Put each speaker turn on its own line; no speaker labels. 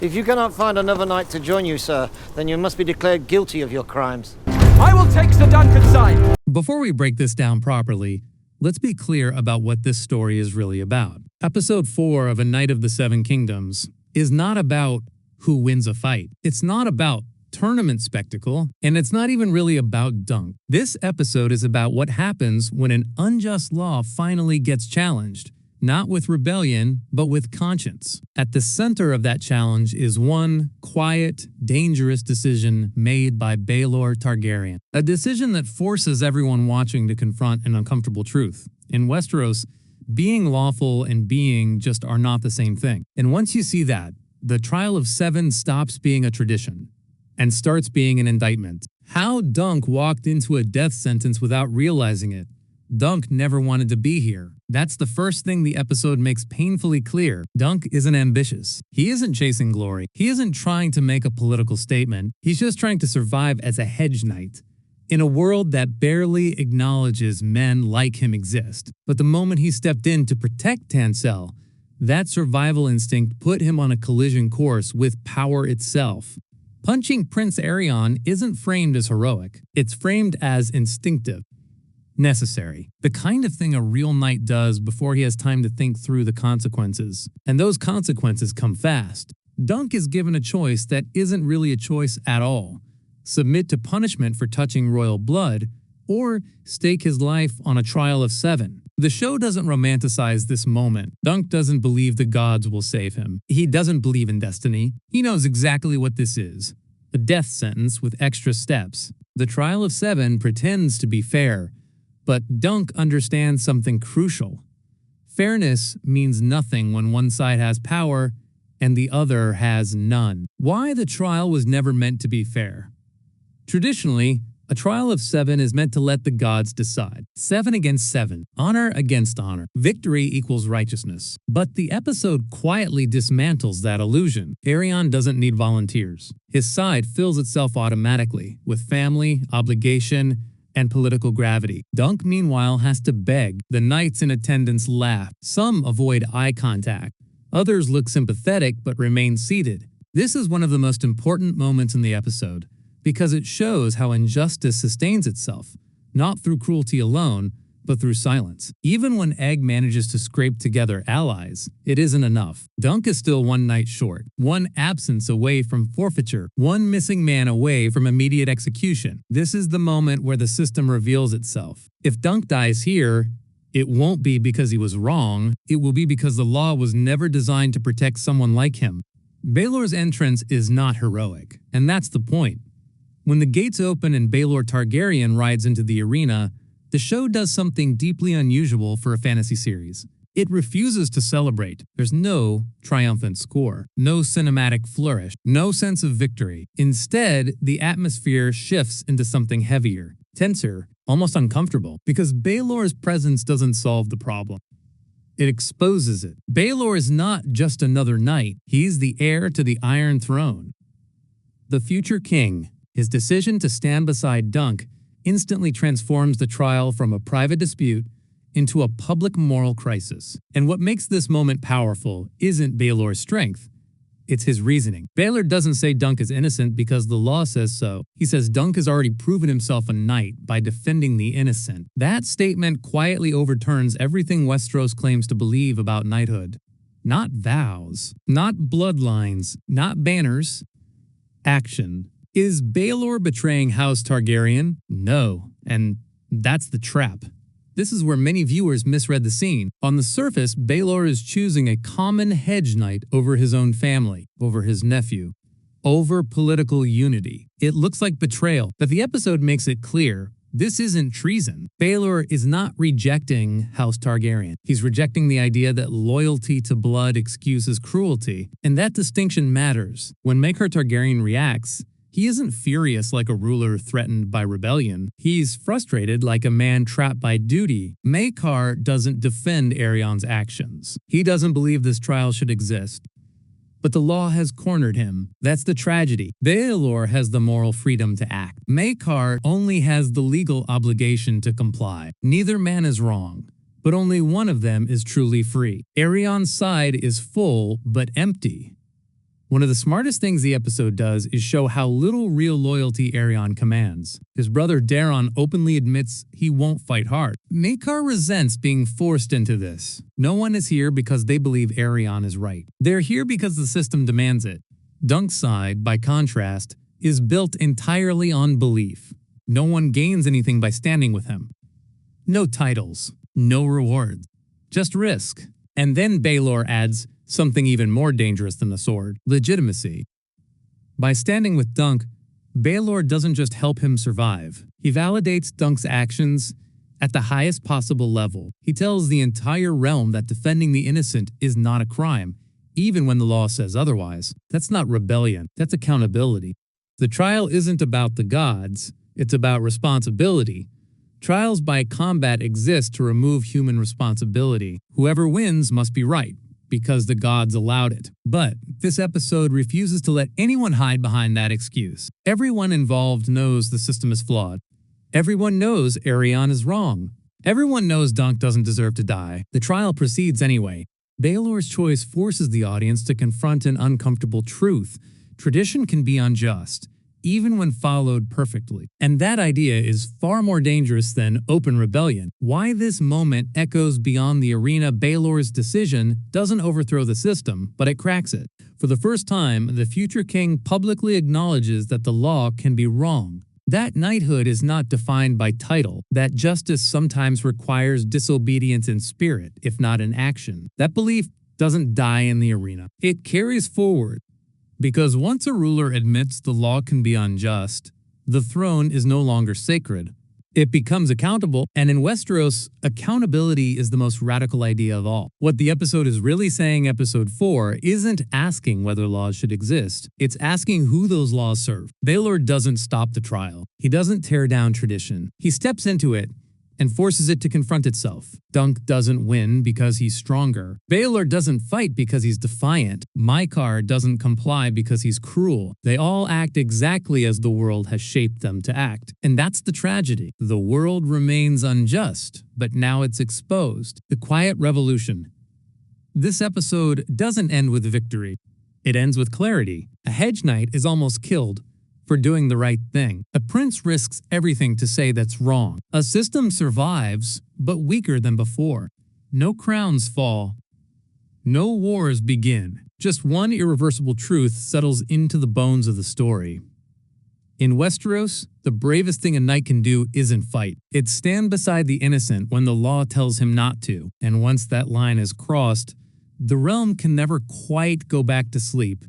If you cannot find another knight to join you, sir, then you must be declared guilty of your crimes.
I will take the Duncan side!
Before we break this down properly, let's be clear about what this story is really about. Episode 4 of A Knight of the Seven Kingdoms is not about who wins a fight. It's not about tournament spectacle, and it's not even really about Dunk. This episode is about what happens when an unjust law finally gets challenged, not with rebellion, but with conscience. At the center of that challenge is one quiet, dangerous decision made by Baelor Targaryen. A decision that forces everyone watching to confront an uncomfortable truth. In Westeros, being lawful and being just are not the same thing. And once you see that, the Trial of Seven stops being a tradition and starts being an indictment. How Dunk walked into a death sentence without realizing it. Dunk never wanted to be here. That's the first thing the episode makes painfully clear. Dunk isn't ambitious. He isn't chasing glory. He isn't trying to make a political statement. He's just trying to survive as a hedge knight in a world that barely acknowledges men like him exist. But the moment he stepped in to protect Tanselle, that survival instinct put him on a collision course with power itself. Punching Prince Aerion isn't framed as heroic. It's framed as instinctive. Necessary. The kind of thing a real knight does before he has time to think through the consequences. And those consequences come fast. Dunk is given a choice that isn't really a choice at all. Submit to punishment for touching royal blood, or stake his life on a trial of 7. The show doesn't romanticize this moment. Dunk doesn't believe the gods will save him. He doesn't believe in destiny. He knows exactly what this is. A death sentence with extra steps. The trial of 7 pretends to be fair, but Dunk understands something crucial. Fairness means nothing when one side has power and the other has none. Why the trial was never meant to be fair? Traditionally, a trial of 7 is meant to let the gods decide. 7 against 7. Honor against honor. Victory equals righteousness. But the episode quietly dismantles that illusion. Aerion doesn't need volunteers. His side fills itself automatically with family, obligation, and political gravity. Dunk, meanwhile, has to beg. The knights in attendance laugh. Some avoid eye contact. Others look sympathetic but remain seated. This is one of the most important moments in the episode, because it shows how injustice sustains itself, not through cruelty alone, but through silence. Even when Egg manages to scrape together allies, it isn't enough. Dunk is still one knight short, one absence away from forfeiture, one missing man away from immediate execution. This is the moment where the system reveals itself. If Dunk dies here, it won't be because he was wrong, it will be because the law was never designed to protect someone like him. Baelor's entrance is not heroic, and that's the point. When the gates open and Baelor Targaryen rides into the arena, the show does something deeply unusual for a fantasy series. It refuses to celebrate. There's no triumphant score, no cinematic flourish, no sense of victory. Instead, the atmosphere shifts into something heavier, tenser, almost uncomfortable, because Baelor's presence doesn't solve the problem. It exposes it. Baelor is not just another knight. He's the heir to the Iron Throne. The future king. His decision to stand beside Dunk instantly transforms the trial from a private dispute into a public moral crisis. And what makes this moment powerful isn't Baelor's strength, it's his reasoning. Baelor doesn't say Dunk is innocent because the law says so. He says Dunk has already proven himself a knight by defending the innocent. That statement quietly overturns everything Westeros claims to believe about knighthood. Not vows, not bloodlines, not banners. Action. Is Baelor betraying House Targaryen? No, and that's the trap. This is where many viewers misread the scene. On the surface, Baelor is choosing a common hedge knight over his own family, over his nephew, over political unity. It looks like betrayal, but the episode makes it clear this isn't treason. Baelor is not rejecting House Targaryen. He's rejecting the idea that loyalty to blood excuses cruelty, and that distinction matters. When Maekar Targaryen reacts, he isn't furious like a ruler threatened by rebellion. He's frustrated like a man trapped by duty. Maekar doesn't defend Aerion's actions. He doesn't believe this trial should exist. But the law has cornered him. That's the tragedy. Baelor has the moral freedom to act. Maekar only has the legal obligation to comply. Neither man is wrong, but only one of them is truly free. Aerion's side is full but empty. One of the smartest things the episode does is show how little real loyalty Aerion commands. His brother Daeron openly admits he won't fight hard. Maekar resents being forced into this. No one is here because they believe Aerion is right. They're here because the system demands it. Dunk's side, by contrast, is built entirely on belief. No one gains anything by standing with him. No titles, no rewards, just risk. And then Baelor adds something even more dangerous than the sword: legitimacy. By standing with Dunk, Baelor doesn't just help him survive. He validates Dunk's actions at the highest possible level. He tells the entire realm that defending the innocent is not a crime, even when the law says otherwise. That's not rebellion, that's accountability. The trial isn't about the gods, it's about responsibility. Trials by combat exist to remove human responsibility. Whoever wins must be right, because the gods allowed it. But this episode refuses to let anyone hide behind that excuse. Everyone involved knows the system is flawed. Everyone knows Aerion is wrong. Everyone knows Dunk doesn't deserve to die. The trial proceeds anyway. Baelor's choice forces the audience to confront an uncomfortable truth. Tradition can be unjust, even when followed perfectly. And that idea is far more dangerous than open rebellion. Why this moment echoes beyond the arena. Baelor's decision doesn't overthrow the system, but it cracks it. For the first time, the future king publicly acknowledges that the law can be wrong. That knighthood is not defined by title, that justice sometimes requires disobedience in spirit, if not in action. That belief doesn't die in the arena. It carries forward. Because once a ruler admits the law can be unjust, the throne is no longer sacred. It becomes accountable, and in Westeros, accountability is the most radical idea of all. What the episode is really saying, episode 4, isn't asking whether laws should exist. It's asking who those laws serve. Baelor doesn't stop the trial. He doesn't tear down tradition. He steps into it and forces it to confront itself. Dunk doesn't win because he's stronger. Baelor doesn't fight because he's defiant. Maekar doesn't comply because he's cruel. They all act exactly as the world has shaped them to act. And that's the tragedy. The world remains unjust, but now it's exposed. The quiet revolution. This episode doesn't end with victory. It ends with clarity. A hedge knight is almost killed for doing the right thing. A prince risks everything to say that's wrong. A system survives, but weaker than before. No crowns fall. No wars begin. Just one irreversible truth settles into the bones of the story. In Westeros, the bravest thing a knight can do isn't fight. It's stand beside the innocent when the law tells him not to. And once that line is crossed, the realm can never quite go back to sleep.